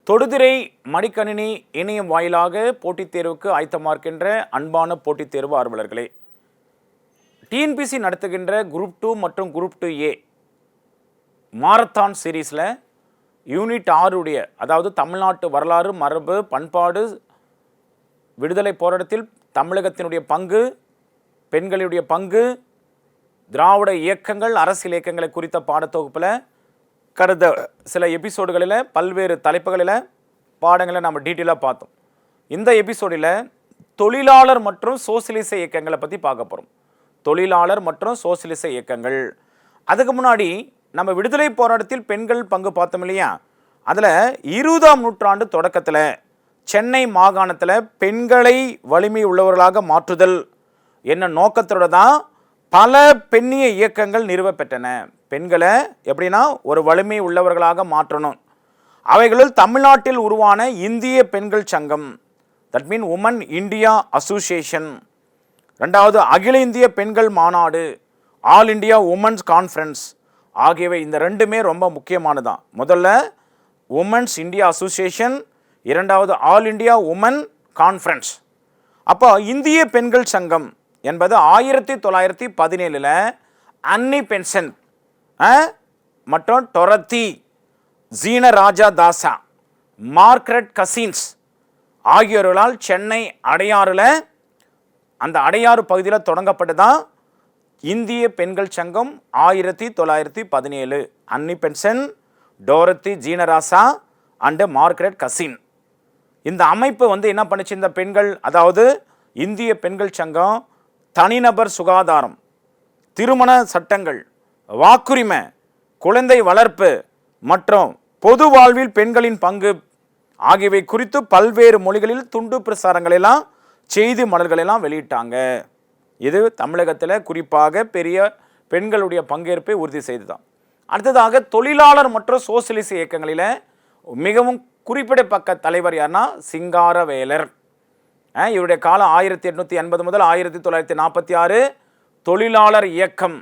தொடுதிரை மடிக்கணினி இணையம் வாயிலாக போட்டித் தேர்வுக்கு ஆயத்தமாக்கின்ற அன்பான போட்டித் தேர்வு ஆர்வலர்களே, டிஎன்பிசி நடத்துகின்ற குரூப் 2 மற்றும் குரூப் 2A மாரத்தான் சீரீஸில் யூனிட் 6 உடைய, அதாவது தமிழ்நாட்டு வரலாறு, மரபு, பண்பாடு, விடுதலை போராட்டத்தில் தமிழகத்தினுடைய பங்கு, பெண்களுடைய பங்கு, திராவிட இயக்கங்கள், அரசியல் இயக்கங்களை குறித்த பாடத்தொகுப்பில் கடந்த சில எபிசோடுகளில் பல்வேறு தலைப்புகளில் பாடங்களை நம்ம டீட்டெயிலாக பார்த்தோம். இந்த எபிசோடில் தொழிலாளர் மற்றும் சோசியலிச இயக்கங்களை பற்றி பார்க்க போகிறோம். தொழிலாளர் மற்றும் சோசியலிச இயக்கங்கள். அதுக்கு முன்னாடி நம்ம விடுதலை போராட்டத்தில் பெண்கள் பங்கு பார்த்தோம் இல்லையா? அதில் 20ஆம் நூற்றாண்டு தொடக்கத்தில் சென்னை மாகாணத்தில் பெண்களை வலிமை உள்ளவர்களாக மாற்றுதல் என்ன நோக்கத்தோடு தான் பல பெண்ணிய இயக்கங்கள் நிறுவப்பெற்றன. பெண்களை எப்படின்னா ஒரு வலிமை உள்ளவர்களாக மாற்றணும். அவைகளில் தமிழ்நாட்டில் உருவான இந்திய பெண்கள் சங்கம், that mean women India association, ரெண்டாவது அகில இந்திய பெண்கள் மாநாடு, ஆல் இண்டியா உமன்ஸ் கான்ஃபரன்ஸ் ஆகியவை இந்த ரெண்டுமே ரொம்ப முக்கியமானதான். முதல்ல உமன்ஸ் இந்தியா அசோசியேஷன், இரண்டாவது ஆல் இண்டியா உமன் கான்ஃபரன்ஸ். அப்போ இந்திய பெண்கள் சங்கம் என்பது 1917 அன்னி பென்சன் மற்றும் Dorothy, Jinarajadasa, Margaret Cousins ஆகியோர்களால் சென்னை அடையாறில், அந்த அடையாறு பகுதியில் தொடங்கப்பட்டதான் இந்திய பெண்கள் சங்கம் 1917. Annie Besant, Dorothy, Jinarajadasa and Margaret Cousin. இந்த அமைப்பு என்ன பண்ணுச்சு? இந்த பெண்கள், அதாவது இந்திய பெண்கள் சங்கம் தனிநபர் சுகாதாரம், திருமண சட்டங்கள், வாக்குரிமை, குழந்தை வளர்ப்பு மற்றும் பொது வாழ்வில் பெண்களின் பங்கு ஆகியவை குறித்து பல்வேறு மொழிகளில் துண்டு பிரசாரங்களெல்லாம், செய்தி மலர்களெல்லாம் வெளியிட்டாங்க. இது தமிழகத்தில் குறிப்பாக பெரிய பெண்களுடைய பங்கேற்பை உறுதி செய்துதான். அடுத்ததாக தொழிலாளர் மற்றும் சோசியலிச இயக்கங்களில் மிகவும் குறிப்பிடத்தக்க தலைவர் யாருன்னா சிங்காரவேலர். இவருடைய காலம் 1880 முதல் 1946. தொழிலாளர் இயக்கம்,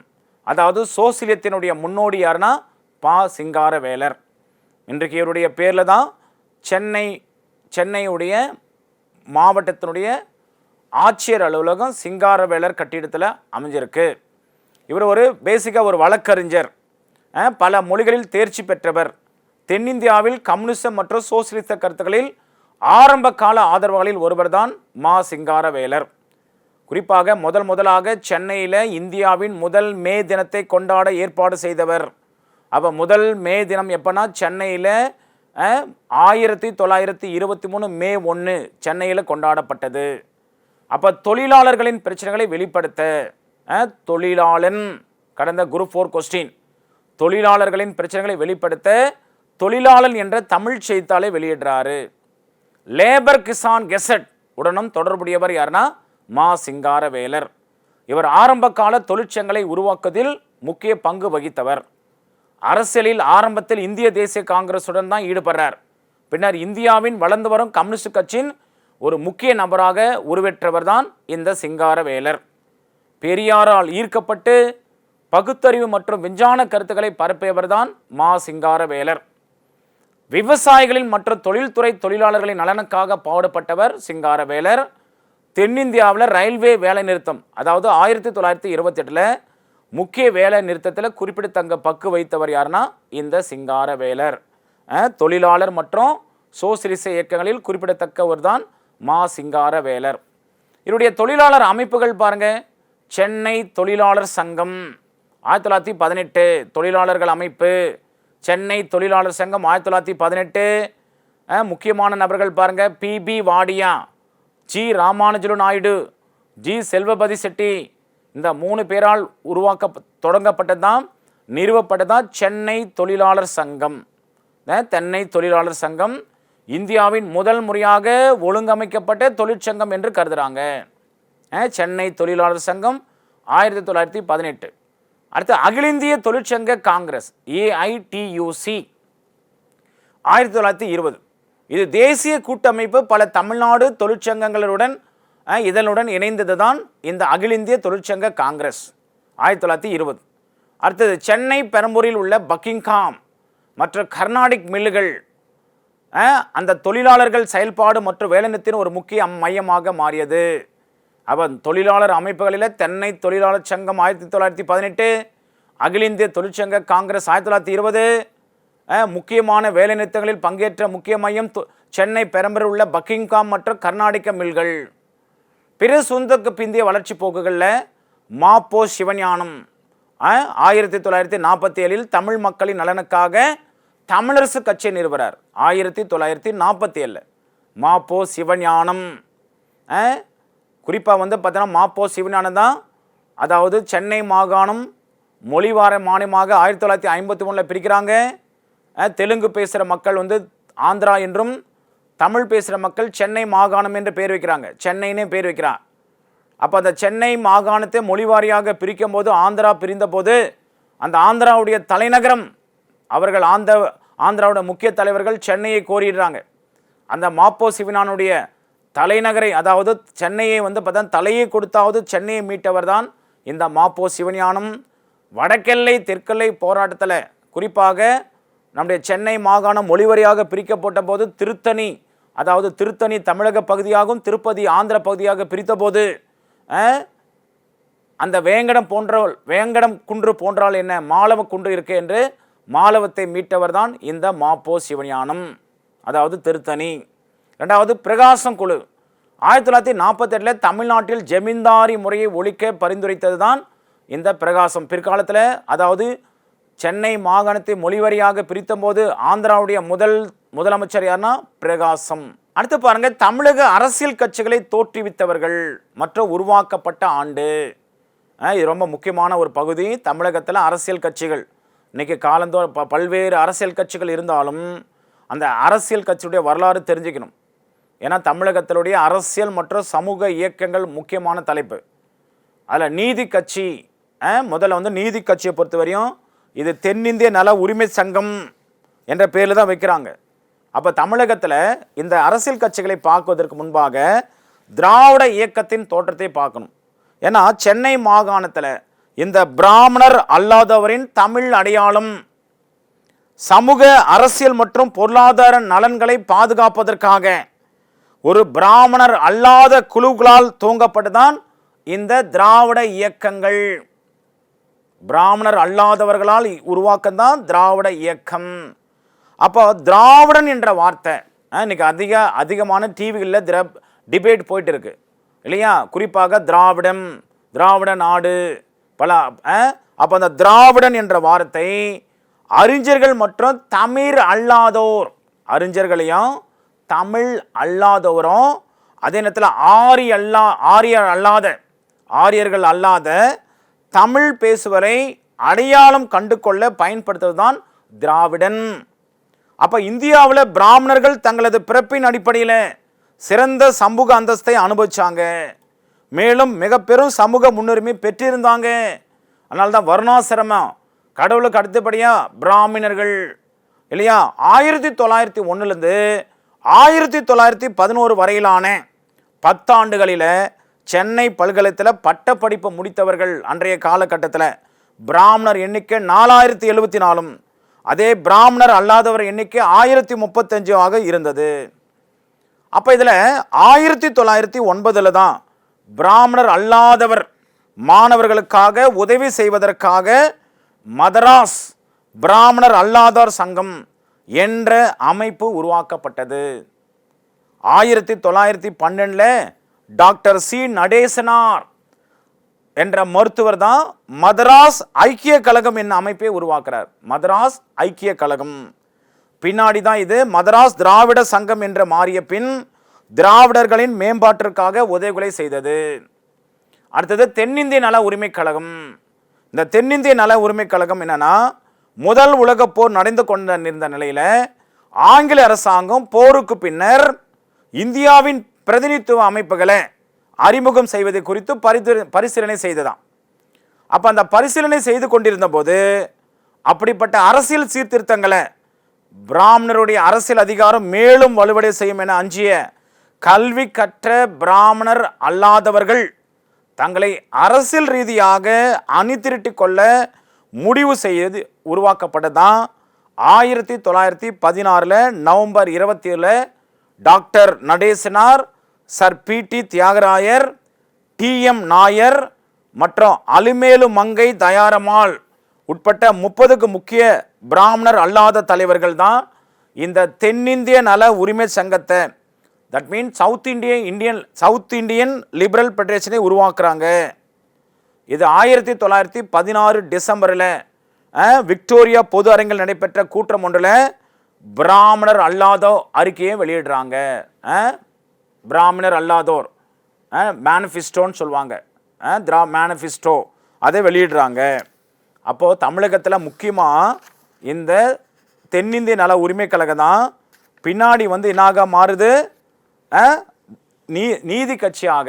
அதாவது சோசியலிசத்தினுடைய முன்னோடி யாருன்னா பா. சிங்காரவேலர். இன்றைக்கு இவருடைய பேரில் தான் சென்னையுடைய மாவட்டத்தினுடைய ஆட்சியர் அலுவலகம் சிங்காரவேலர் கட்டிடத்தில் அமைஞ்சிருக்கு. இவர் பேசிக்காக ஒரு வழக்கறிஞர், பல மொழிகளில் தேர்ச்சி பெற்றவர். தென்னிந்தியாவில் கம்யூனிசம் மற்றும் சோசியலிச கருத்துக்களில் ஆரம்ப கால ஆதரவுகளில் ஒருவர் தான் மா. சிங்காரவேலர். குறிப்பாக முதலாக சென்னையில் இந்தியாவின் முதல் மே தினத்தை கொண்டாட ஏற்பாடு செய்தவர். அப்போ முதல் மே தினம் எப்போனா சென்னையில் 1923 மே 1 சென்னையில் கொண்டாடப்பட்டது. அப்போ தொழிலாளர்களின் பிரச்சனைகளை வெளிப்படுத்த தொழிலாளன், கடந்த குரூப் 4 கொஸ்டின், தொழிலாளர்களின் பிரச்சனைகளை வெளிப்படுத்த தொழிலாளன் என்ற தமிழ் செய்தித்தாளை வெளியிடுறாரு. லேபர் கிசான் கெசட் உடனும் தொடர்புடையவர் யாருன்னா மா. சிங்காரவேலர். இவர் ஆரம்ப கால தொழிற்சங்கங்களை உருவாக்குவதில் முக்கிய பங்கு வகித்தவர். அரசியலில் ஆரம்பத்தில் இந்திய தேசிய காங்கிரசுடன் தான் ஈடுபடுறார். பின்னர் இந்தியாவின் வளர்ந்து வரும் கம்யூனிஸ்ட் கட்சியின் ஒரு முக்கிய நபராக உருவெற்றவர் தான் இந்த சிங்காரவேலர். பெரியாரால் ஈர்க்கப்பட்டு பகுத்தறிவு மற்றும் விஞ்ஞான கருத்துக்களை பரப்பியவர் தான் மா. சிங்காரவேலர். விவசாயிகளின் மற்றும் தொழில்துறை தொழிலாளர்களின் நலனுக்காக பாடுபட்டவர் சிங்காரவேலர். தென்னிந்தியாவில் ரயில்வே வேலை நிறுத்தம், அதாவது 1928 முக்கிய வேலை நிறுத்தத்தில் குறிப்பிடத்தக்க பங்கு வைத்தவர் யாருன்னா இந்த சிங்காரவேலர். தொழிலாளர் மற்றும் சோசியலிச இயக்கங்களில் குறிப்பிடத்தக்கவர் தான் மா. சிங்காரவேலர். இவருடைய தொழிலாளர் அமைப்புகள் பாருங்க. சென்னை தொழிலாளர் சங்கம் 1918, தொழிலாளர்கள் அமைப்பு சென்னை தொழிலாளர் சங்கம் 1918. முக்கியமான நபர்கள் பாருங்க, B. Wadia, G. Ramanujalu Naidu, G. Selvapathy Chetty. இந்த 3 பேரால் தொடங்கப்பட்டதான், நிறுவப்பட்டதான் சென்னை தொழிலாளர் சங்கம். தென்னை தொழிலாளர் சங்கம் இந்தியாவின் முதல் முறையாக ஒழுங்கமைக்கப்பட்ட தொழிற்சங்கம் என்று கருதுகிறாங்க. சென்னை தொழிலாளர் சங்கம் 1918. அடுத்து அகில இந்திய தொழிற்சங்க காங்கிரஸ் AITUC 1920. இது தேசிய கூட்டமைப்பு. பல தமிழ்நாடு தொழிற்சங்கங்களுடன் இதனுடன் இணைந்தது தான் இந்த அகில இந்திய தொழிற்சங்க காங்கிரஸ் 1920. அடுத்தது சென்னை பெரம்பூரில் உள்ள பக்கிங்ஹாம் மற்ற கர்நாடிக் மில்லுகள் அந்த தொழிலாளர்கள் செயல்பாடு மற்றும் வேலைநிறுத்தின் ஒரு முக்கிய மையமாக மாறியது. அப்போ தொழிலாளர் அமைப்புகளில் தென்னை தொழிலாளர் சங்கம் 1918, அகில இந்திய தொழிற்சங்க காங்கிரஸ் 1920, முக்கியமான வேலைநிறுத்தங்களில் பங்கேற்ற முக்கிய மையம் சென்னை பெரம்பூர் உள்ள பக்கிங்காம் மற்றும் கர்நாடக மில்கள். பிற சுதந்திரத்துக்கு பிந்தைய வளர்ச்சி போக்குகளில் மாப்போ சிவஞானம் 1947 தமிழ் மக்களின் நலனுக்காக தமிழரசு கட்சியை நிறுவனர். 1947 மாப்போ சிவஞானம். குறிப்பாக பார்த்தோன்னா மாப்போ சிவஞானம் தான், அதாவது சென்னை மாகாணம் மொழிவார மாநிலமாக 1953 பிரிக்கிறாங்க. தெலுங்கு பேசுகிற மக்கள் ஆந்திரா என்றும், தமிழ் பேசுகிற மக்கள் சென்னை மாகாணம் என்று பேர் வைக்கிறாங்க, சென்னைன்னே பேர் வைக்கிறான். அப்போ அந்த சென்னை மாகாணத்தை மொழிவாரியாக பிரிக்கும் போது, ஆந்திரா பிரிந்த போது, அந்த ஆந்திராவுடைய தலைநகரம் அவர்கள் ஆந்திராவுடைய முக்கிய தலைவர்கள் சென்னையை கோரிடுறாங்க. அந்த மாப்போ சிவஞானுடைய தலைநகரை, அதாவது சென்னையை பார்த்தா தலையை கொடுத்தாவது சென்னையை மீட்டவர் தான் இந்த மாப்போ சிவஞானம். வடக்கெல்லை தெற்கெல்லை போராட்டத்தில் குறிப்பாக நம்முடைய சென்னை மாகாணம் மொழிவாரியாக பிரிக்கப்பட்ட போது திருத்தணி, அதாவது திருத்தணி தமிழக பகுதியாகவும் திருப்பதி ஆந்திர பகுதியாக பிரித்த போது அந்த வேங்கடம் குன்று போன்றால் என்ன மாலவ குன்று இருக்கு என்று மாலவத்தை மீட்டவர் தான் இந்த மாப்போ சிவஞானம், அதாவது திருத்தணி. ரெண்டாவது பிரகாசம் குழு 1948 தமிழ்நாட்டில் ஜமீன்தாரி முறையை ஒழிக்க பரிந்துரைத்தது தான் இந்த பிரகாசம். பிற்காலத்தில், அதாவது சென்னை மாகாணத்தை மொழிவாரியாக பிரித்த போது ஆந்திராவுடைய முதலமைச்சர் யாருன்னா பிரகாசம். அடுத்து பாருங்க, தமிழக அரசியல் கட்சிகளை தோற்றுவித்தவர்கள் மற்றும் உருவாக்கப்பட்ட ஆண்டு. இது ரொம்ப முக்கியமான ஒரு பகுதி. தமிழகத்தில் அரசியல் கட்சிகள் இன்னைக்கு காலந்தோறும் பல்வேறு அரசியல் கட்சிகள் இருந்தாலும் அந்த அரசியல் கட்சியுடைய வரலாறு தெரிஞ்சுக்கணும். ஏன்னா தமிழகத்தினுடைய அரசியல் மற்றும் சமூக இயக்கங்கள் முக்கியமான தலைப்பு. அதில் நீதி கட்சி, முதல்ல நீதி கட்சியை பொறுத்த வரையும் இது தென்னிந்திய நல உரிமை சங்கம் என்ற பேரில் தான் வைக்கிறாங்க. அப்போ தமிழகத்தில் இந்த அரசியல் கட்சிகளை பார்க்குவதற்கு முன்பாக திராவிட இயக்கத்தின் தோற்றத்தை பார்க்கணும். ஏன்னா சென்னை மாகாணத்தில் இந்த பிராமணர் அல்லாதவரின் தமிழ் அடையாளம், சமூக அரசியல் மற்றும் பொருளாதார நலன்களை பாதுகாப்பதற்காக ஒரு பிராமணர் அல்லாத குழுக்களால் தூங்கப்பட்டுதான் இந்த திராவிட இயக்கங்கள். பிராமணர் அல்லாதவர்களால் உருவாக்கம்தான் திராவிட இயக்கம். அப்போ திராவிடன் என்ற வார்த்தை இன்னைக்கு அதிகமான டிவிகளில் டிபேட் போயிட்டு இருக்கு இல்லையா? குறிப்பாக திராவிட நாடு பல. அப்போ அந்த திராவிடன் என்ற வார்த்தை அறிஞர்கள் மற்றும் தமிழ் அல்லாதோர், அறிஞர்களையும் தமிழ் அல்லாதவரும், அதே நேரத்தில் ஆரியர்கள் அல்லாத தமிழ் பேசுவரை அடையாளம் கண்டு கொள்ள பயன்படுத்துவது தான் திராவிடன். அப்போ இந்தியாவில் பிராமணர்கள் தங்களது பிறப்பின் அடிப்படையில் சிறந்த சமூக அந்தஸ்தை அனுபவிச்சாங்க, மேலும் மிக பெரும் சமூக முன்னுரிமை பெற்றிருந்தாங்க. அதனால தான் வர்ணாசிரமம், கடவுளுக்கு அடுத்தபடியாக பிராமணர்கள் இல்லையா? 1901 1911 வரையிலான 10 ஆண்டுகளில் சென்னை பல்கலைக்கழகத்தில் பட்டப்படிப்பு முடித்தவர்கள் அன்றைய காலகட்டத்தில் பிராமணர் எண்ணிக்கை 4074, அதே பிராமணர் அல்லாதவர் எண்ணிக்கை 1035 இருந்தது. அப்போ இதில் 1909 தான் பிராமணர் அல்லாதவர் மாணவர்களுக்காக உதவி செய்வதற்காக மதராஸ் பிராமணர் அல்லாதவர் சங்கம் என்ற அமைப்பு உருவாக்கப்பட்டது. 1912 டாக்டர் சி நடேசனார் என்ற மருத்துவர் தான் மதராஸ் ஐக்கிய கழகம் என்ன அமைப்பை உருவாக்குறார். மதராஸ் ஐக்கிய கழகம் பின்னாடி தான் இது மதராஸ் திராவிட சங்கம் என்று மாறிய பின் திராவிடர்களின் மேம்பாட்டிற்காக உதவிகளை செய்தது. அடுத்தது தென்னிந்திய நல உரிமை கழகம். இந்த தென்னிந்திய நல உரிமை கழகம் என்னன்னா, முதல் உலகப் போர் நடந்து கொண்டிருந்த நிலையில் ஆங்கில அரசாங்கம் போருக்கு பின்னர் இந்தியாவின் பிரதிநிதித்துவ அமைப்புகளை அறிமுகம் செய்வது குறித்து பரிசீலனை செய்ததாம். அப்போ அந்த பரிசீலனை செய்து கொண்டிருந்த போது அப்படிப்பட்ட அரசியல் சீர்திருத்தங்களை பிராமணருடைய அரசியல் அதிகாரம் மேலும் வலுவடை செய்யும் என அஞ்சிய கல்வி கற்ற பிராமணர் அல்லாதவர்கள் தங்களை அரசியல் ரீதியாக அணிதிரட்டி கொள்ள முடிவு செய்து உருவாக்கப்பட்டதான் 1916 November 27 doctor Natesanar, sir P T. Thyagarayar, T M. Nair மற்றும் அலிமேலு மங்கை தயாரம்மாள் உட்பட்ட 30க்கு முக்கிய பிராமணர் அல்லாத தலைவர்கள் தான் இந்த தென்னிந்திய நல உரிமை சங்கத்தை, that mean south Indian liberal ஃபெடரேஷனை உருவாக்குறாங்க. இது 1916 டிசம்பரில் விக்டோரியா பொது அரங்கில் நடைபெற்ற கூட்டம் ஒன்றில் பிராமணர் அல்லாதோர் அறிக்கையை வெளியிடுறாங்க. பிராமணர் அல்லாதோர் மேனிஃபெஸ்டோன்னு சொல்லுவாங்க, மேனிஃபெஸ்டோ அதை வெளியிடுறாங்க. அப்போது தமிழகத்தில் முக்கியமாக இந்த தென்னிந்திய நல உரிமை கழகம் தான் பின்னாடி என்னாக மாறுது, நீதி கட்சியாக.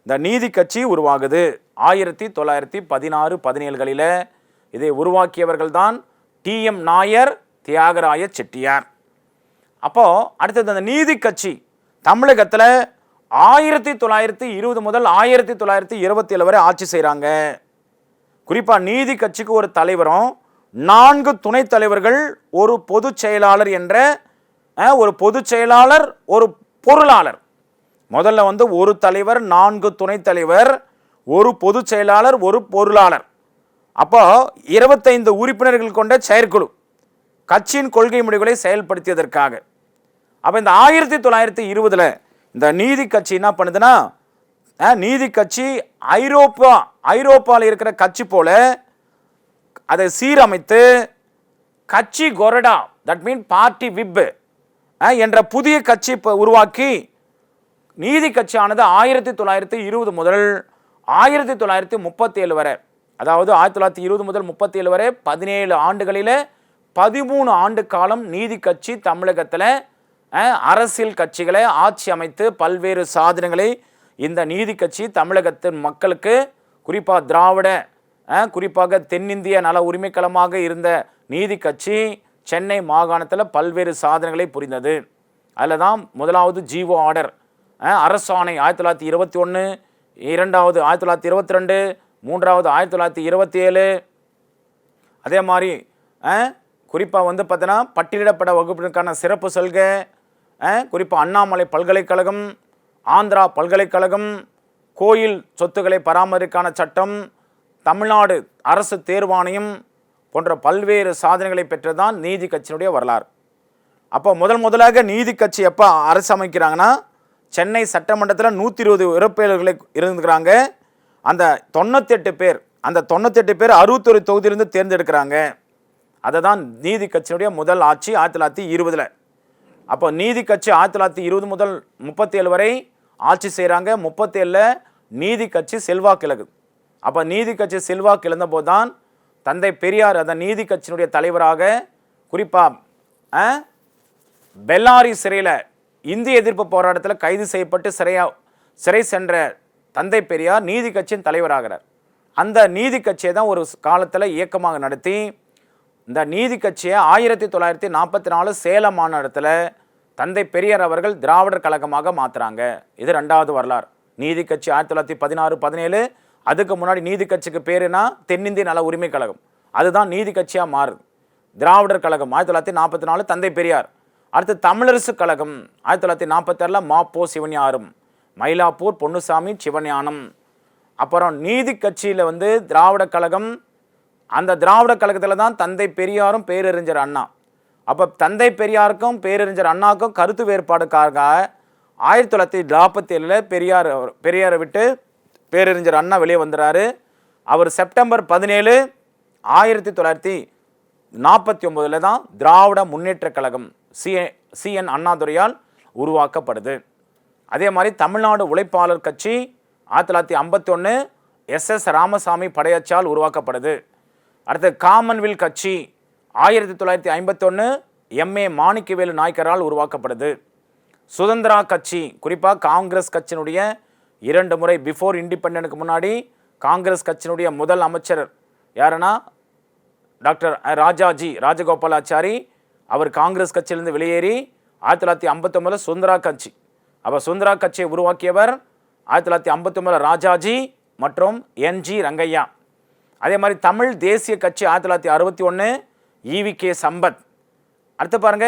இந்த நீதி கட்சி உருவாகுது 1916-17களில். இதை உருவாக்கியவர்கள் தான் டி.எம். நாயர், தியாகராய செட்டியார். அப்போது அடுத்தது அந்த நீதி கட்சி தமிழகத்தில் 1920 முதல் 1927 வரை ஆட்சி செய்கிறாங்க. குறிப்பாக நீதி கட்சிக்கு ஒரு தலைவரும் 4 துணைத் தலைவர்கள், ஒரு பொதுச் செயலாளர் என்ற ஒரு பொதுச் செயலாளர், ஒரு பொருளாளர். முதல்ல ஒரு தலைவர், 4 துணைத் தலைவர், ஒரு பொதுச் செயலாளர், ஒரு பொருளாளர். அப்போ 25 உறுப்பினர்கள் கொண்ட செயற்குழு கட்சியின் கொள்கை முடிவுகளை செயல்படுத்தியதற்காக. அப்போ இந்த 1920 இந்த நீதி கட்சி என்ன பண்ணுதுன்னா, நீதி கட்சி ஐரோப்பாவில் இருக்கிற கட்சி போல அதை சீரமைத்து கட்சி கொறடா, தட் மீன் பார்ட்டி விப் என்ற புதிய கட்சி உருவாக்கி நீதி கட்சியானது 1920 முதல் 1937 வரை, அதாவது 1920 முதல் 37 வரை 17 ஆண்டுகளில் 13 ஆண்டு காலம் நீதி கட்சி தமிழகத்தில் அரசியல் கட்சிகளை ஆட்சி அமைத்து பல்வேறு சாதனைகளை இந்த நீதி கட்சி தமிழகத்தின் மக்களுக்கு, குறிப்பாக தென்னிந்திய நல உரிமைக்களமாக இருந்த நீதி கட்சி சென்னை மாகாணத்தில் பல்வேறு சாதனைகளை புரிந்தது. அதில் தான் முதலாவது ஜீவோ ஆர்டர், அரசாணை 1921, இரண்டாவது 1922, மூன்றாவது 1927. அதே மாதிரி குறிப்பாக பார்த்தோன்னா பட்டியலிடப்பட்ட வகுப்பினருக்கான சிறப்பு சலுகை, குறிப்பாக அண்ணாமலை பல்கலைக்கழகம், ஆந்திரா பல்கலைக்கழகம், கோயில் சொத்துக்களை பராமரிக்கான சட்டம், தமிழ்நாடு அரசு தேர்வாணையம் போன்ற பல்வேறு சாதனைகளை பெற்றதான் நீதி கட்சியினுடைய வரலாறு. அப்போ முதலாக நீதி கட்சி எப்போ அரசு அமைக்கிறாங்கன்னா, சென்னை சட்டமன்றத்தில் 120 உறுப்பினர்களை இருந்துக்கிறாங்க. அந்த 98 பேர் 61 தொகுதியிலிருந்து தேர்ந்தெடுக்கிறாங்க. அதை தான் நீதி கட்சியினுடைய முதல் ஆட்சி 1920. அப்போ நீதி கட்சி 1920 முதல் 37 வரை ஆட்சி செய்கிறாங்க. 37 நீதி கட்சி செல்வாக்கு இழக்குது. அப்போ நீதி கட்சி செல்வாக்கு இழந்த போது தான் தந்தை பெரியார் அந்த நீதி கட்சியினுடைய தலைவராக, குறிப்பாக பெல்லாரி சிறையில் இந்திய எதிர்ப்பு போராட்டத்தில் கைது செய்யப்பட்டு சிறை சென்ற தந்தை பெரியார் நீதி கட்சியின் தலைவராகிறார். அந்த நீதி கட்சியை தான் ஒரு காலத்தில் இயக்கமாக நடத்தி இந்த நீதி கட்சியை 1944 சேலம் மாநாட்டத்தில் தந்தை பெரியார் அவர்கள் திராவிடர் கழகமாக மாற்றுறாங்க. இது 2வது வரலாறு. நீதி கட்சி 1916-17. அதுக்கு முன்னாடி நீதி கட்சிக்கு பேருனா தென்னிந்திய நல உரிமை கழகம், அதுதான் நீதி கட்சியாக மாறுது. திராவிடர் கழகம் 1944 தந்தை பெரியார். அடுத்து தமிழரசு கழகம் 1946 மாப்போ சிவஞானம், மயிலாப்பூர் பொன்னுசாமி சிவஞானம். அப்புறம் நீதி கட்சியில் திராவிட கழகம். அந்த திராவிட கழகத்தில் தான் தந்தை பெரியாரும் பேரறிஞர் அண்ணா. அப்போ தந்தை பெரியாருக்கும் பேரறிஞர் அண்ணாவுக்கும் கருத்து வேறுபாடுக்காக 1947 பெரியாரை விட்டு பேரறிஞர் அண்ணா வெளியே வந்துடுறாரு. அவர் செப்டம்பர் 17, 1949 தான் திராவிட முன்னேற்ற கழகம் CN அண்ணாதுரையால் உருவாக்கப்படுது. அதே மாதிரி தமிழ்நாடு உழைப்பாளர் கட்சி 1951 SS ராமசாமி படையாச்சால் உருவாக்கப்படுது. அடுத்து காமன்வெல்த் கட்சி 1951 MA மாணிக்கவேலு நாயக்கரால் உருவாக்கப்படுது. சுதந்திரா கட்சி, குறிப்பாக காங்கிரஸ் கட்சியினுடைய 2 முறை பிஃபோர் இண்டிபெண்டனுக்கு முன்னாடி காங்கிரஸ் கட்சியினுடைய முதல் அமைச்சர் யாருன்னா டாக்டர் ராஜகோபாலாச்சாரி. அவர் காங்கிரஸ் கட்சியிலிருந்து வெளியேறி 1959 சுதந்திரா கட்சி. அப்போ சுதந்திரா கட்சியை உருவாக்கியவர் 1959 ராஜாஜி மற்றும் NG ரங்கையா. அதே மாதிரி தமிழ் தேசிய கட்சி 1961 EVK சம்பத். அடுத்து பாருங்க,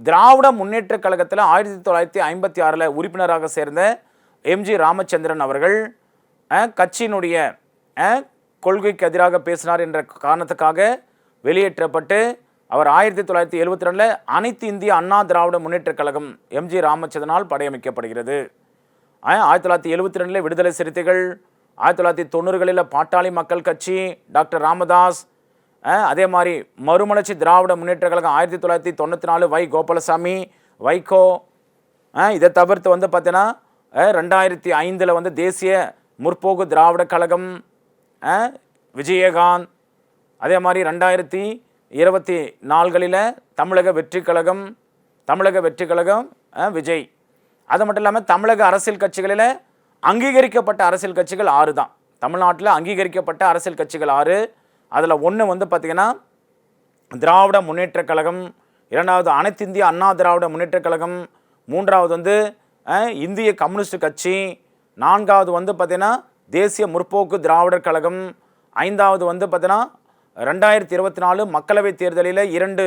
திராவிட முன்னேற்ற கழகத்தில் 1956 உறுப்பினராக சேர்ந்த எம்ஜி ராமச்சந்திரன் அவர்கள் கட்சியினுடைய கொள்கைக்கு எதிராக பேசினார் என்ற காரணத்துக்காக வெளியேற்றப்பட்டு அவர் 1972 அனைத்து இந்திய அண்ணா திராவிட முன்னேற்ற கழகம் எம்ஜி ராமச்சந்திரனால் படையமைக்கப்படுகிறது. 1972 விடுதலை சிறுத்தைகள், 1990களில் பாட்டாளி மக்கள் கட்சி, டாக்டர் ராமதாஸ், அதே மாதிரி மறுமலர்ச்சி திராவிட முன்னேற்ற கழகம் 1994 வை கோபாலசாமி, வைகோ. இதை தவிர்த்து வந்து பார்த்தீங்கன்னா 2005 தேசிய முற்போக்கு திராவிட கழகம் விஜயகாந்த், அதே மாதிரி 2024 தமிழக வெற்றி கழகம் விஜய். அது மட்டும் இல்லாமல் தமிழக அரசியல் கட்சிகளில் அங்கீகரிக்கப்பட்ட அரசியல் கட்சிகள் 6 தான். தமிழ்நாட்டில் அங்கீகரிக்கப்பட்ட அரசியல் கட்சிகள் 6. அதில் ஒன்று வந்து பார்த்திங்கன்னா திராவிட முன்னேற்ற கழகம், 2வது அனைத்து இந்திய அண்ணா திராவிட முன்னேற்ற கழகம், 3வது வந்து இந்திய கம்யூனிஸ்ட் கட்சி, 4வது வந்து பார்த்திங்கன்னா தேசிய முற்போக்கு திராவிடர் கழகம், 5வது வந்து பார்த்திங்கன்னா 2024 மக்களவைத் தேர்தலில் 2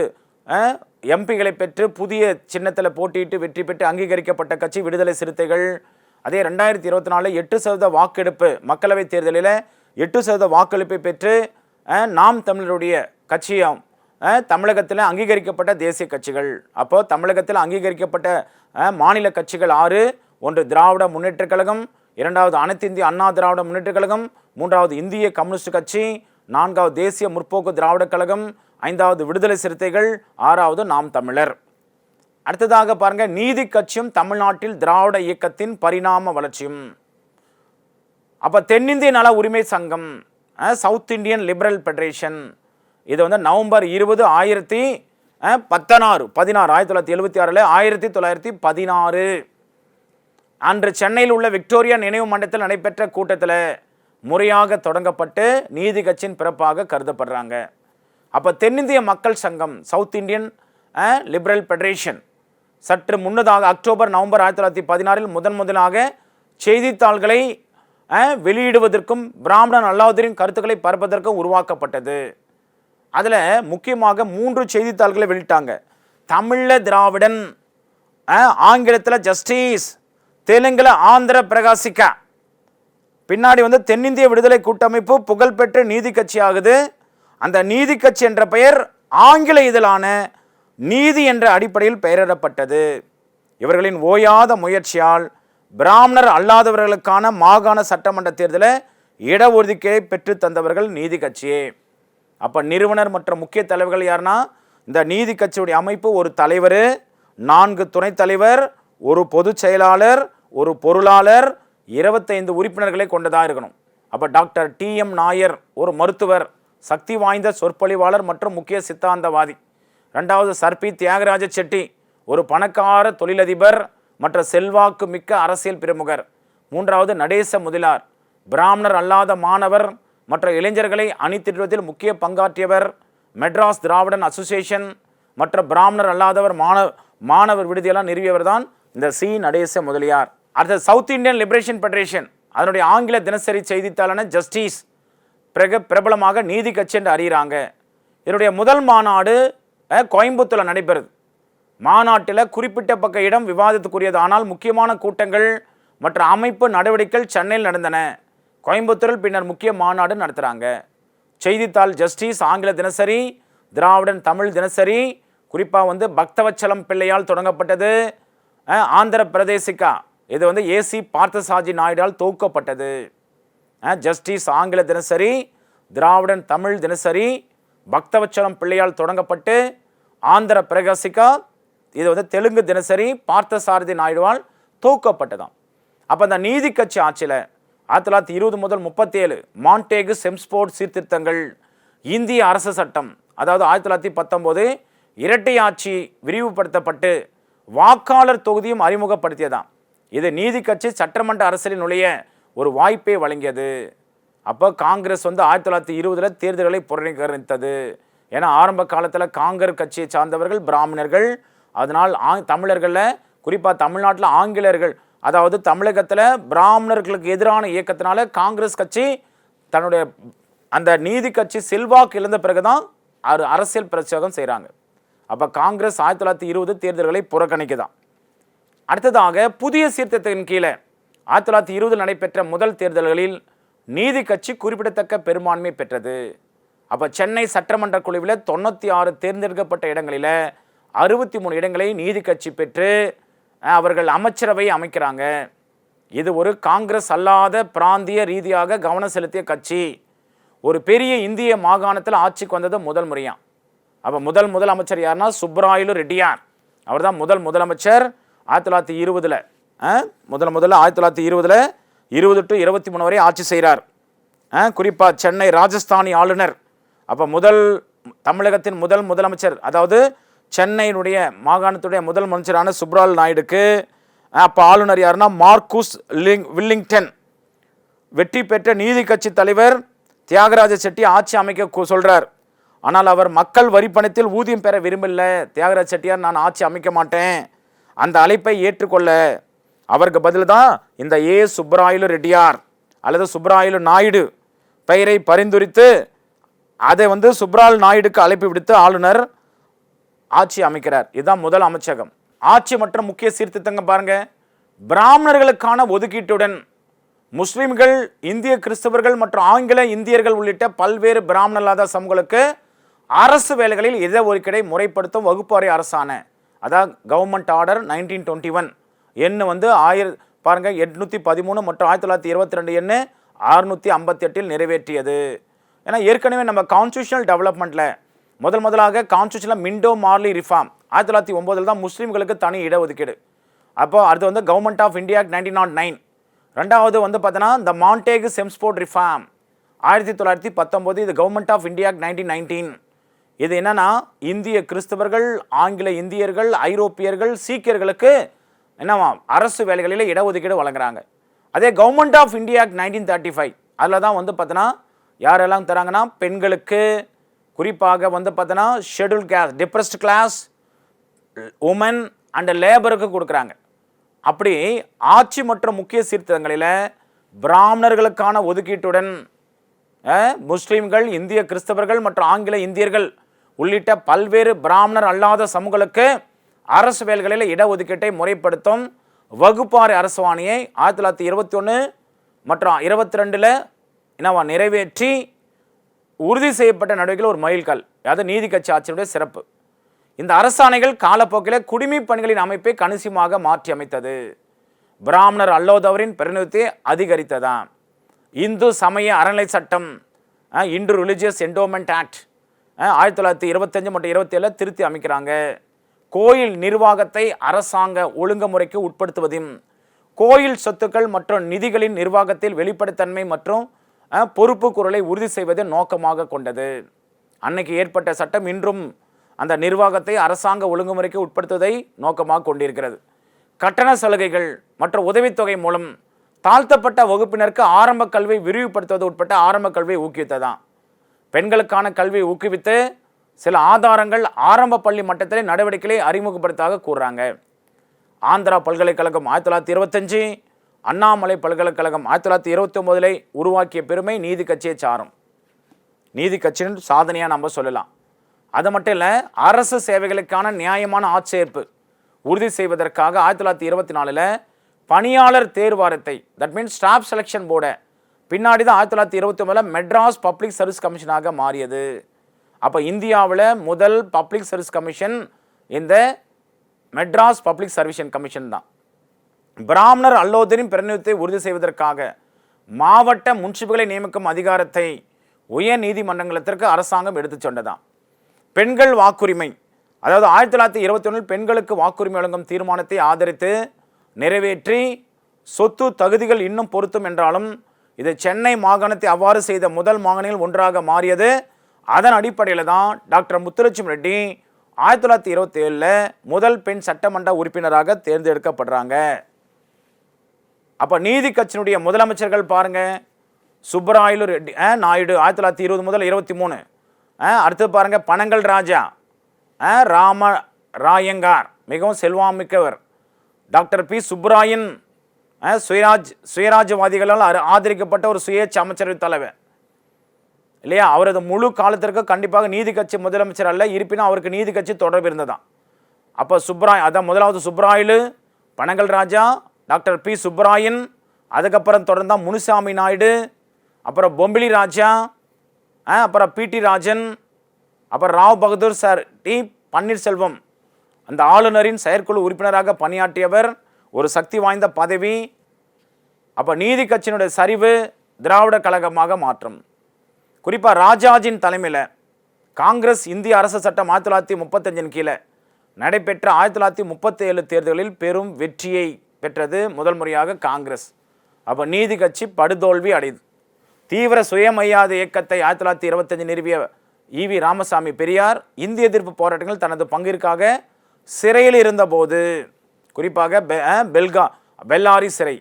எம்பிகளை பெற்று புதிய சின்னத்தில் போட்டியிட்டு வெற்றி பெற்று அங்கீகரிக்கப்பட்ட கட்சி விடுதலை சிறுத்தைகள். அதே 2024 8% வாக்கெடுப்பு மக்களவைத் தேர்தலில் 8% வாக்களிப்பை பெற்று நாம் தமிழருடைய கட்சியும் தமிழகத்தில் அங்கீகரிக்கப்பட்ட தேசிய கட்சிகள். அப்போது தமிழகத்தில் அங்கீகரிக்கப்பட்ட மாநில கட்சிகள் 6. 1 திராவிட முன்னேற்ற கழகம், 2வது அனைத்து இந்திய அண்ணா திராவிட முன்னேற்ற கழகம், 3வது இந்திய கம்யூனிஸ்ட் கட்சி, 4வது தேசிய முற்போக்கு திராவிட கழகம், 5வது விடுதலை சிறுத்தைகள், 6வது நாம் தமிழர். அடுத்ததாக பாருங்க, நீதி கட்சியும் தமிழ்நாட்டில் திராவிட இயக்கத்தின் பரிணாம வளர்ச்சியும். அப்போ தென்னிந்திய நல உரிமை சங்கம், சவுத் இந்தியன் லிபரல் ஃபெடரேஷன், இது வந்து நவம்பர் 20 1976 1916 அன்று சென்னையில் உள்ள விக்டோரியா நினைவு மண்டபத்தில் நடைபெற்ற கூட்டத்தில் முறையாக தொடங்கப்பட்டு நீதி கட்சியின் பிறப்பாக கருதப்படுறாங்க. அப்போ தென்னிந்திய மக்கள் சங்கம், சவுத் இந்தியன் லிபரல் ஃபெடரேஷன் சற்று முன்னதாக அக்டோபர் நவம்பர் 1916 முதலாக செய்தித்தாள்களை வெளியிடுவதற்கும் பிராமணன் அல்லாதவரின் கருத்துக்களை பரப்பதற்கும் உருவாக்கப்பட்டது. அதில் முக்கியமாக 3 செய்தித்தாள்களை வெளியிட்டாங்க. தமிழில் திராவிடன், ஆங்கிலத்தில் ஜஸ்டிஸ், தெலுங்கில் ஆந்திர பிரகாசிக்கா. பின்னாடி வந்து தென்னிந்திய விடுதலை கூட்டமைப்பு புகழ்பெற்ற நீதி கட்சி ஆகுது. அந்த நீதி கட்சி என்ற பெயர் ஆங்கில இதழான நீதி என்ற அடிப்படையில் பெயரிடப்பட்டது. இவர்களின் ஓயாத முயற்சியால் பிராமணர் அல்லாதவர்களுக்கான மாகாண சட்டமன்ற தேர்தலில் இடஒதுக்கீடை பெற்று தந்தவர்கள் நீதி கட்சியே. அப்போ நிறுவனர் மற்றும் முக்கிய தலைவர்கள் யாருன்னா, இந்த நீதி கட்சியுடைய அமைப்பு ஒரு தலைவர், 4 துணைத் தலைவர், ஒரு பொதுச் செயலாளர், ஒரு பொருளாளர், 25 உறுப்பினர்களை கொண்டதாக இருக்கணும். அப்போ டாக்டர் TM நாயர் ஒரு மருத்துவர், சக்தி வாய்ந்த சொற்பொழிவாளர் மற்றும் முக்கிய சித்தாந்தவாதி. 2வது சர்பி தியாகராஜ செட்டி ஒரு பணக்கார தொழிலதிபர் மற்றும் செல்வாக்கு மிக்க அரசியல் பிரமுகர். 3வது நடேச முதலியார் பிராமணர் அல்லாத மாணவர் மற்ற இளைஞர்களை அணிதிரட்டுவதில் முக்கிய பங்காற்றியவர். மெட்ராஸ் திராவிடன் அசோசியேஷன் மற்றும் பிராமணர் அல்லாதவர் மாணவர் விடுதியெல்லாம் நிறுவியவர் தான் இந்த நடேச முதலியார். அடுத்த சவுத் இந்தியன் லிபரேஷன் ஃபெடரேஷன், அதனுடைய ஆங்கில தினசரி செய்தித்தாளான ஜஸ்டிஸ் பிரபலமாக நீதி கட்சி என்று அறிகிறாங்க. இதனுடைய முதல் மாநாடு கோயம்புத்தூரில் நடைபெறுது. மாநாட்டில் குறிப்பிட்ட பக்க இடம் விவாதத்துக்குரியது. ஆனால் முக்கியமான கூட்டங்கள் மற்றும் அமைப்பு நடவடிக்கைகள் சென்னையில் நடந்தன. கோயம்புத்தூரில் பின்னர் முக்கிய மாநாடு நடத்துகிறாங்க. செய்தித்தாள் ஜஸ்டிஸ் ஆங்கில தினசரி, திராவிடன் தமிழ் தினசரி, குறிப்பாக வந்து பக்தவச்சலம் பிள்ளையால் தொடங்கப்பட்டது. ஆந்திர பிரதேசிகா, இது வந்து AC பார்த்தசாஜி நாயுடால் தொகுக்கப்பட்டது. ஜஸ்டிஸ் ஆங்கில தினசரி, திராவிடன் தமிழ் தினசரி, பக்தவச்சலம் பிள்ளையால் தொடங்கப்பட்டு ஆந்திர பிரகாசிகா, இது வந்து தெலுங்கு தினசரி, பார்த்தசாரதி நாயுடுவால் தொகுக்கப்பட்டதாம். அப்போ அந்த நீதி கட்சி ஆட்சியில் 1920 முதல் 37 மாண்டேகு செம்ஸ்போர்ட் சீர்திருத்தங்கள், இந்திய அரசு சட்டம், அதாவது 1919 இரட்டை ஆட்சி விரிவுபடுத்தப்பட்டு வாக்காளர் தொகுதியும் அறிமுகப்படுத்தியதாம். இது நீதி கட்சி சட்டமன்ற அரசியலில் நுழைய ஒரு வாய்ப்பை வழங்கியது. அப்போ காங்கிரஸ் வந்து 1920 தேர்தல்களை புறக்கணித்தது. ஏன்னா ஆரம்ப காலத்தில் காங்கிரஸ் கட்சியை சார்ந்தவர்கள் பிராமணர்கள். அதனால் தமிழர்களில் குறிப்பாக தமிழ்நாட்டில் ஆங்கிலேயர்கள், அதாவது தமிழகத்தில் பிராமணர்களுக்கு எதிரான இயக்கத்தினால காங்கிரஸ் கட்சி தன்னுடைய அந்த நீதி கட்சி செல்வாக்கு இழந்த பிறகு தான் அரசியல் பிரச்சாரம் செய்கிறாங்க. அப்போ காங்கிரஸ் 1920 தேர்தல்களை புறக்கணிக்குதான். அடுத்ததாக புதிய சீர்திருத்தத்தின் கீழே 1920 நடைபெற்ற முதல் தேர்தல்களில் நீதி கட்சி குறிப்பிடத்தக்க பெரும்பான்மை பெற்றது. அப்போ சென்னை சட்டமன்ற குழுவில் 96 தேர்ந்தெடுக்கப்பட்ட இடங்களில் 63 இடங்களை நீதி கட்சி பெற்று அவர்கள் அமைச்சரவை அமைக்கிறாங்க. இது ஒரு காங்கிரஸ் அல்லாத பிராந்திய ரீதியாக கவனம் செலுத்திய கட்சி. ஒரு பெரிய இந்திய மாகாணத்தில் ஆட்சிக்கு வந்தது முதல் முறையா. அப்போ முதல் அமைச்சர் யாருன்னா சுப்பராயலு ரெட்டியார். அவர் தான் முதலமைச்சர் 1920. முதல்ல 1920 20 to 23 வரை ஆட்சி செய்கிறார். குறிப்பாக சென்னை ராஜஸ்தானி ஆளுநர். அப்போ தமிழகத்தின் முதலமைச்சர், அதாவது சென்னையினுடைய மாகாணத்துடைய முதலமைச்சரான சுப்பராயலு நாயுடுக்கு அப்போ ஆளுநர் யாருன்னா மார்க்குஸ் வில்லிங்டன். வெற்றி பெற்ற நீதி கட்சி தலைவர் தியாகராஜ செட்டி ஆட்சி அமைக்க சொல்றார். ஆனால் அவர் மக்கள் வரி பணத்தில் ஊதியம் பெற விரும்பல. தியாகராஜ செட்டியார் நான் ஆட்சி அமைக்க மாட்டேன், அந்த அழைப்பை ஏற்றுக்கொள்ள அவருக்கு பதில் தான் இந்த சுப்பராயலு ரெட்டியார் அல்லது சுப்பராயலு நாயுடு பெயரை பரிந்துரைத்து அதை சுப்பராயலு நாயுடுக்கு அழைப்பு விடுத்து ஆளுநர் ஆட்சி அமைக்கிறார். இதுதான் முதல் அமைச்சகம். ஆட்சி மற்றும் முக்கிய சீர்திருத்தங்க பாருங்க. பிராமணர்களுக்கான ஒதுக்கீட்டுடன் முஸ்லிம்கள், இந்திய கிறிஸ்தவர்கள் மற்றும் ஆங்கில இந்தியர்கள் உள்ளிட்ட பல்வேறு பிராமணல்லாத சமூகங்களுக்கு அரசு வேலைகளில் இட ஒதுக்கீடை முறைப்படுத்தும் வகுப்புவாரி அரசான, அதாவது கவர்மெண்ட் ஆர்டர் 1921 எண்ணு பாருங்க 813 மற்றும் 1922 எண்ணு 658 நிறைவேற்றியது. ஏன்னா ஏற்கனவே நம்ம கான்ஸ்டியூஷனல் டெவலப்மெண்ட்ல முதலாக கான்ஸ்டியூஷனில் மிண்டோ மார்லி ரிஃபார்ம் 1909 தான் முஸ்லீம்களுக்கு தனி இடஒதுக்கீடு. அப்போ அது கவர்மெண்ட் ஆஃப் இந்தியா 1909. ரெண்டாவது பார்த்தோன்னா இந்த மாண்டேகு செம்ஸ்போர்ட் ரிஃபார்ம் 1919. இது கவர்மெண்ட் ஆஃப் இந்தியா 1919. இது என்னன்னா இந்திய கிறிஸ்தவர்கள், ஆங்கில இந்தியர்கள், ஐரோப்பியர்கள், சீக்கியர்களுக்கு என்னவா அரசு வேலைகளில் இடஒதுக்கீடு வழங்குறாங்க. அதே கவர்மெண்ட் ஆஃப் இந்தியா 1935 அதில் தான் பார்த்தோன்னா யாரெல்லாம் தராங்கன்னா பெண்களுக்கு, குறிப்பாக பார்த்தோன்னா schedule class, depressed class, women and லேபருக்கு கொடுக்குறாங்க. அப்படி ஆட்சி மற்றும் முக்கிய சீர்திருத்தங்களில் பிராமணர்களுக்கான ஒதுக்கீட்டுடன் முஸ்லீம்கள், இந்திய கிறிஸ்தவர்கள் மற்றும் ஆங்கில இந்தியர்கள் உள்ளிட்ட பல்வேறு பிராமணர் அல்லாத சமூகங்களுக்கு அரசு வேலைகளில் இடஒதுக்கீட்டை முறைப்படுத்தும் வகுப்பாரி அரசாணையை 1921 மற்றும் 22 என்னவா நிறைவேற்றி உறுதி செய்யப்பட்ட நடவடிக்கையில் ஒரு மைல்கல். அது நீதி கட்சி ஆட்சியுடைய சிறப்பு. இந்த அரசாணைகள் காலப்போக்கில் குடிமைப் பணிகளின் அமைப்பை கணிசமாக மாற்றி அமைத்தது. பிராமணர் அல்லாதவரின் பிரதிநிதித்துவத்தை அதிகரித்ததான். இந்து சமய அறநிலை சட்டம், இந்து ரிலிஜியஸ் என்டோமெண்ட் ஆக்ட் 1925 மற்றும் 27 திருத்தி அமைக்கிறாங்க. கோயில் நிர்வாகத்தை அரசாங்க ஒழுங்குமுறைக்கு உட்படுத்துவதும், கோயில் சொத்துக்கள் மற்றும் நிதிகளின் நிர்வாகத்தில் வெளிப்படைத்தன்மை மற்றும் பொறுப்பு குரலை உறுதி செய்வதை நோக்கமாக கொண்டது. அன்னைக்கு ஏற்பட்ட சட்டம் இன்றும் அந்த நிர்வாகத்தை அரசாங்க ஒழுங்குமுறைக்கு உட்படுத்துவதை நோக்கமாக கொண்டிருக்கிறது. கட்டண சலுகைகள் மற்றும் உதவித்தொகை மூலம் தாழ்த்தப்பட்ட வகுப்பினருக்கு ஆரம்ப கல்வி விரிவுபடுத்துவது உட்பட்ட ஆரம்ப கல்வியை ஊக்குவித்ததான். பெண்களுக்கான கல்வியை ஊக்குவித்து சில ஆதாரங்கள் ஆரம்ப பள்ளி மட்டத்திலே நடவடிக்கைகளை அறிமுகப்படுத்தாக கூறுறாங்க. ஆந்திரா பல்கலைக்கழகம் 1925, அண்ணாமலை பல்கலைக்கழகம் 1929 உருவாக்கிய பெருமை நீதி கட்சியை சாரும். நீதி கட்சியின் சாதனையாக நம்ம சொல்லலாம். அது மட்டும் இல்லை, அரசு சேவைகளுக்கான நியாயமான ஆட்சேர்ப்பு உறுதி செய்வதற்காக 1924 பணியாளர் தேர்வாரத்தை, தட் மீன்ஸ் ஸ்டாஃப் செலெக்ஷன் போர்டை பின்னாடி தான் 1929 மெட்ராஸ் பப்ளிக் சர்வீஸ் கமிஷனாக மாறியது. அப்போ இந்தியாவில் முதல் பப்ளிக் சர்வீஸ் கமிஷன் இந்த மெட்ராஸ் பப்ளிக் சர்வீஸ் கமிஷன் தான். பிராமணர் அல்லோதரின் பிரதிநிதித்துவத்தை உறுதி செய்வதற்காக மாவட்ட முன்சிபுகளை நியமிக்கும் அதிகாரத்தை உயர் நீதிமன்றங்களுக்கு அரசாங்கம் எடுத்து சொன்னதான். பெண்கள் வாக்குரிமை, அதாவது 1921 பெண்களுக்கு வாக்குரிமை வழங்கும் தீர்மானத்தை ஆதரித்து நிறைவேற்றி சொத்து தகுதிகள் இன்னும் பொருத்தும் என்றாலும் இது சென்னை மாகாணத்தை அவ்வாறு செய்த முதல் மாகாணங்கள் ஒன்றாக மாறியது. அதன் அடிப்படையில் தான் டாக்டர் முத்துலட்சுமி ரெட்டி 1927 முதல் பெண் சட்டமன்ற உறுப்பினராக தேர்ந்தெடுக்கப்படுறாங்க. அப்போ நீதி கட்சியினுடைய முதலமைச்சர்கள் பாருங்க, சுப்பராயலு ரெட்டி நாயுடு 1920 முதல் 23. அடுத்து பாருங்க பனங்கல் ராஜா, ராம ராயங்கார் மிகவும் செல்வாமிக்கவர், டாக்டர் பி சுப்பராயன் சுயராஜ்யவாதிகளால் ஆதரிக்கப்பட்ட ஒரு சுயேட்சை அமைச்சரவை தலைவர். இல்லையா? அவரது முழு காலத்திற்கு கண்டிப்பாக நீதி கட்சி முதலமைச்சர் அல்ல, இருப்பினும் அவருக்கு நீதி கட்சி தொடர்பு இருந்ததான். அப்போ அதான் முதலாவது சுப்ராயலு, பனகல் ராஜா, டாக்டர் பி சுப்பராயன், அதுக்கப்புறம் தொடர்ந்தா முனுசாமி நாயுடு, அப்புறம் பொம்பிலி ராஜா, அப்புறம் பிடி ராஜன், அப்புறம் ராவ் பகதூர் சார், டி பன்னீர்செல்வம், அந்த ஆளுநரின் செயற்குழு உறுப்பினராக பணியாற்றியவர், ஒரு சக்தி வாய்ந்த பதவி. அப்போ நீதி கட்சியினுடைய சரிவு, திராவிட கழகமாக மாற்றம். குறிப்பாக ராஜாஜின் தலைமையில் காங்கிரஸ் இந்திய அரசு சட்டம் 1935 கீழே நடைபெற்ற 1937 தேர்தலில் பெரும் வெற்றியை பெற்றது முதல் முறையாக காங்கிரஸ். அப்போ நீதி கட்சி படுதோல்வி அடையுது. தீவிர சுயமரியாதை இயக்கத்தை 1925 நிறுவிய ஈவி ராமசாமி பெரியார் இந்திய எதிர்ப்பு போராட்டங்கள் தனது பங்கிற்காக சிறையில் இருந்தபோது, குறிப்பாக பெல்லாரி சிறை,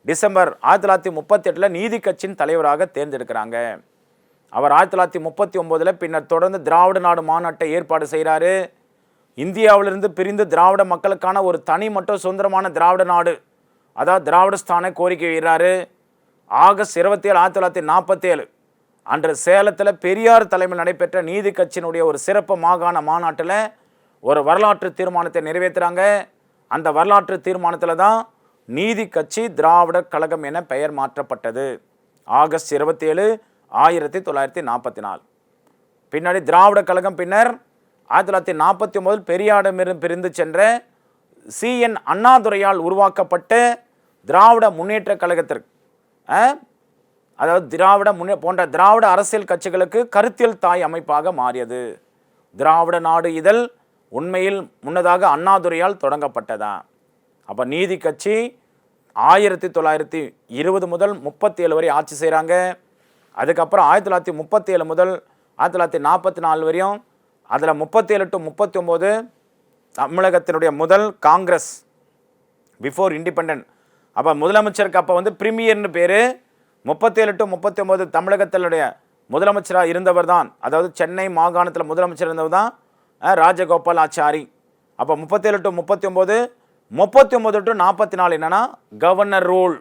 டிசம்பர் 1938 நீதி கட்சியின் தலைவராக தேர்ந்தெடுக்கிறாங்க. அவர் 1939 பின்னர் தொடர்ந்து திராவிட நாடு மாநாட்டை ஏற்பாடு செய்கிறாரு. இந்தியாவிலிருந்து பிரிந்து திராவிட மக்களுக்கான ஒரு தனி மற்றும் சுதந்திரமான திராவிட நாடு, அதாவது திராவிடஸ்தானை கோரிக்கை வைக்கிறாரு. ஆகஸ்ட் 27, 1947 அன்று சேலத்தில் பெரியார் தலைமையில் நடைபெற்ற நீதி கட்சியினுடைய ஒரு சிறப்பு மாகாண மாநாட்டில் ஒரு வரலாற்று தீர்மானத்தை நிறைவேற்றுறாங்க. அந்த வரலாற்று தீர்மானத்தில் தான் நீதி கட்சி திராவிட கழகம் என பெயர் மாற்றப்பட்டது. ஆகஸ்ட் 27, 1944. பின்னாடி திராவிட கழகம் பின்னர் 1949 பெரியாரிடமிருந்து பிரிந்து சென்ற CN அண்ணாதுரையால் உருவாக்கப்பட்ட திராவிட முன்னேற்ற கழகத்திற்கு, அதாவது போன்ற திராவிட அரசியல் கட்சிகளுக்கு கருத்தியல் தாய் அமைப்பாக மாறியது. திராவிட நாடு இதழ் உண்மையில் முன்னதாக அண்ணாதுரையால் தொடங்கப்பட்டதா. அப்போ நீதி கட்சி 1920 முதல் 37 வரை ஆட்சி செய்கிறாங்க. அதுக்கப்புறம் 1937 முதல் 1944 வரையும், அதில் 37 to 39 தமிழகத்தினுடைய முதல் காங்கிரஸ் பிஃபோர் இண்டிபெண்டன்ட். அப்போ முதலமைச்சருக்கு அப்போ பிரீமியர்னு பேர். 37 to 39 தமிழகத்தினுடைய முதலமைச்சராக இருந்தவர் தான், அதாவது சென்னை மாகாணத்தில் முதலமைச்சர் இருந்தவர் தான் ராஜகோபால் ஆச்சாரி. அப்போ 37 to 39, 39 to 44 என்னன்னா கவர்னர் ரூல்,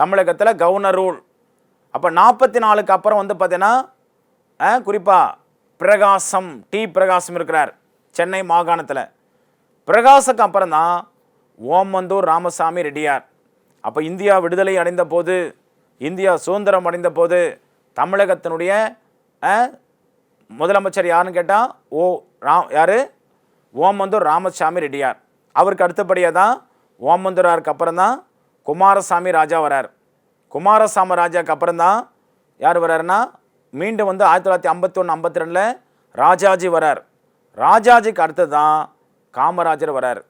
தமிழகத்தில் கவர்னர் ரூல். அப்போ 44க்கு அப்புறம் பார்த்தீங்கன்னா குறிப்பாக பிரகாசம், டி பிரகாசம் இருக்கிறார் சென்னை மாகாணத்தில். பிரகாசுக்கு அப்புறம் தான் ஓமந்தூர் ராமசாமி ரெட்டியார். அப்போ இந்தியா விடுதலை அடைந்த போது, இந்தியா சுதந்திரம் அடைந்த போது தமிழகத்தினுடைய முதலமைச்சர் யாருன்னு கேட்டால் யார்? ஓமந்தூர் ராமசாமி ரெட்டியார். அவருக்கு அடுத்தபடியாக தான் ஓமந்தூராருக்கு அப்புறம் தான் குமாரசாமி ராஜா வரார். குமாரசாமி ராஜாவுக்கு அப்புறம் தான் யார் வர்றாருன்னா மீண்டும் 1951-52 ராஜாஜி வரார். ராஜாஜிக்கு அடுத்து தான் காமராஜர் வரார்.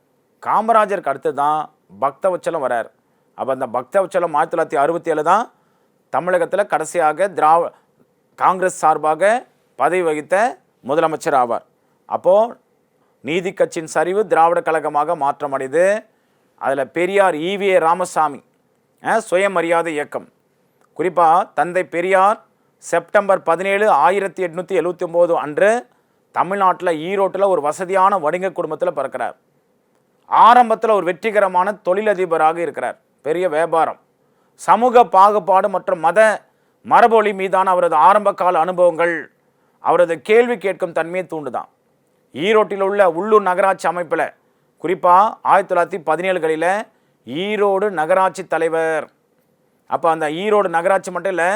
காமராஜருக்கு அடுத்து தான் பக்தவச்சலம் வரார். அப்போ அந்த பக்தவச்சலம் 1967 தான் தமிழகத்தில் கடைசியாக காங்கிரஸ் சார்பாக பதவி வகித்த முதலமைச்சர் ஆவார். அப்போது நீதி கட்சியின் சரிவு திராவிட கழகமாக மாற்றமடைது. அதில் பெரியார் ஈவிஏ ராமசாமி சுயமரியாதை இயக்கம். குறிப்பாக தந்தை பெரியார் செப்டம்பர் 17, 1879 அன்று தமிழ்நாட்டில் ஈரோட்டில் ஒரு வசதியான வணிக குடும்பத்தில் பிறக்கிறார். ஆரம்பத்தில் ஒரு வெற்றிகரமான தொழிலதிபராக இருக்கிறார். பெரிய வியாபாரம், சமூக பாகுபாடு மற்றும் மரபொழி மீதான அவரது ஆரம்ப கால அனுபவங்கள் அவரது கேள்வி கேட்கும் தன்மையை தூண்டுதான். ஈரோட்டில் உள்ள உள்ளூர் நகராட்சி அமைப்பில் குறிப்பாக 1917களில் ஈரோடு நகராட்சி தலைவர். அப்போ அந்த ஈரோடு நகராட்சி மட்டும் இல்லை,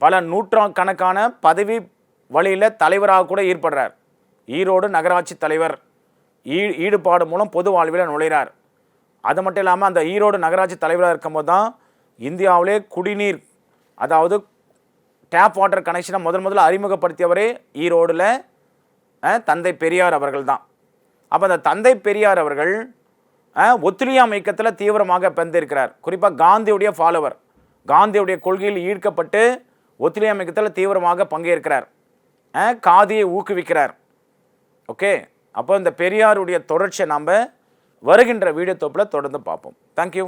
பல நூற்றுக்கணக்கான பதவி வழியில் தலைவராக கூட ஈடுபடுறார். ஈரோடு நகராட்சி தலைவர் ஈடுபாடு மூலம் பொது வாழ்வில் நுழைகிறார். அது மட்டும் இல்லாமல் அந்த ஈரோடு நகராட்சி தலைவராக இருக்கும்போது தான் இந்தியாவிலே குடிநீர், அதாவது டேப் வாட்டர் கனெக்ஷனை முதல்ல அறிமுகப்படுத்தியவரே ஈரோடில் தந்தை பெரியார் அவர்கள் தான். அப்போ அந்த தந்தை பெரியார் அவர்கள் ஒத்துழையாமை இயக்கத்தில் தீவிரமாக பங்கேற்கிறார். குறிப்பாக காந்தியுடைய ஃபாலோவர், காந்தியுடைய கொள்கையில் ஈர்க்கப்பட்டு ஒத்துழையாமை இயக்கத்தில் தீவிரமாக பங்கேற்கிறார். காதியை ஊக்குவிக்கிறார். ஓகே, அப்போ இந்த பெரியாருடைய தொடர்ச்சியை நாம் வருகின்ற வீடியோ தொப்பில் தொடர்ந்து பார்ப்போம். தேங்க்யூ.